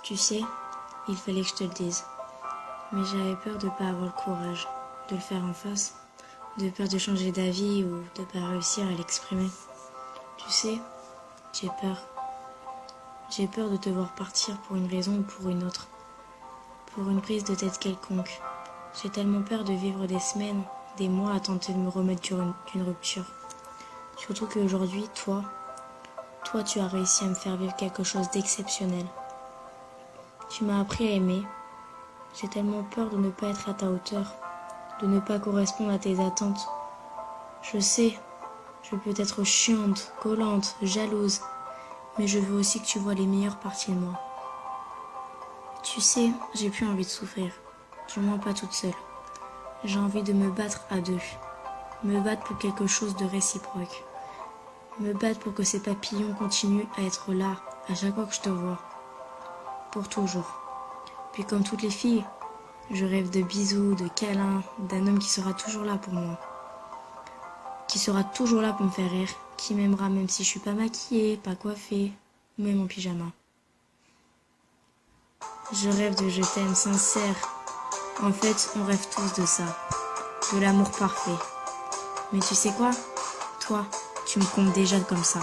Tu sais, il fallait que je te le dise. Mais j'avais peur de ne pas avoir le courage de le faire en face, de peur de changer d'avis ou de ne pas réussir à l'exprimer. Tu sais, j'ai peur. J'ai peur de te voir partir pour une raison ou pour une autre, pour une prise de tête quelconque. J'ai tellement peur de vivre des semaines, des mois à tenter de me remettre d'une rupture. Surtout qu'aujourd'hui, toi, tu as réussi à me faire vivre quelque chose d'exceptionnel. Tu m'as appris à aimer. J'ai tellement peur de ne pas être à ta hauteur, de ne pas correspondre à tes attentes. Je sais, je peux être chiante, collante, jalouse, mais je veux aussi que tu vois les meilleures parties de moi. Tu sais, j'ai plus envie de souffrir, du moins pas toute seule. J'ai envie de me battre à deux, me battre pour quelque chose de réciproque, me battre pour que ces papillons continuent à être là à chaque fois que je te vois, pour toujours. Puis comme toutes les filles, je rêve de bisous, de câlins, d'un homme qui sera toujours là pour moi, qui sera toujours là pour me faire rire, qui m'aimera même si je suis pas maquillée, pas coiffée, ou même en pyjama. Je rêve de je t'aime sincère. En fait, on rêve tous de ça, de l'amour parfait. Mais tu sais quoi? Toi, tu me comptes déjà comme ça,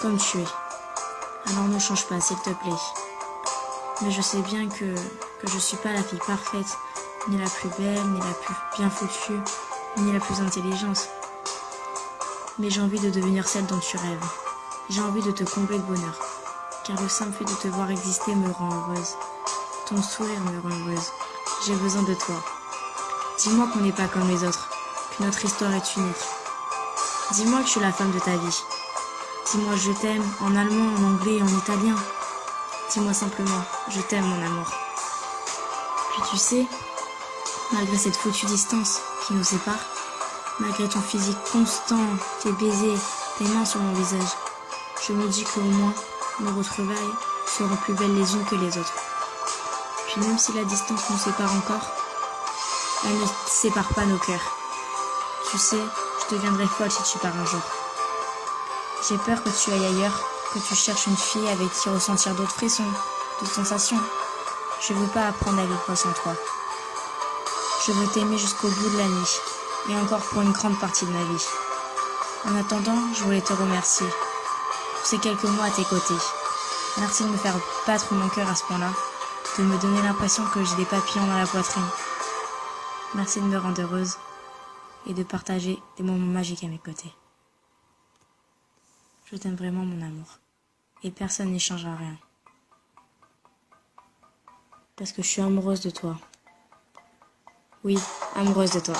comme tu es. Alors ne change pas, s'il te plaît. Mais je sais bien que je suis pas la fille parfaite, ni la plus belle, ni la plus bien foutue, ni la plus intelligente. Mais j'ai envie de devenir celle dont tu rêves. J'ai envie de te combler de bonheur, car le simple fait de te voir exister me rend heureuse. Ton sourire me rend heureuse. J'ai besoin de toi. Dis-moi qu'on n'est pas comme les autres, que notre histoire est unique. Dis-moi que je suis la femme de ta vie. Dis-moi je t'aime en allemand, en anglais, en italien. Dis-moi simplement, je t'aime mon amour. Puis tu sais, malgré cette foutue distance qui nous sépare, malgré ton physique constant, tes baisers, tes mains sur mon visage, je me dis qu'au moins, nos retrouvailles seront plus belles les unes que les autres. Puis même si la distance nous sépare encore, elle ne sépare pas nos cœurs. Tu sais, je deviendrai folle si tu pars un jour. J'ai peur que tu ailles ailleurs, que tu cherches une fille avec qui ressentir d'autres frissons, d'autres sensations. Je veux pas apprendre à vivre sans toi. Je veux t'aimer jusqu'au bout de la nuit, et encore pour une grande partie de ma vie. En attendant, je voulais te remercier pour ces quelques mois à tes côtés. Merci de me faire battre mon cœur à ce point-là, de me donner l'impression que j'ai des papillons dans la poitrine. Merci de me rendre heureuse et de partager des moments magiques à mes côtés. Je t'aime vraiment, mon amour, et personne n'y changera rien. Parce que je suis amoureuse de toi. Oui, amoureuse de toi.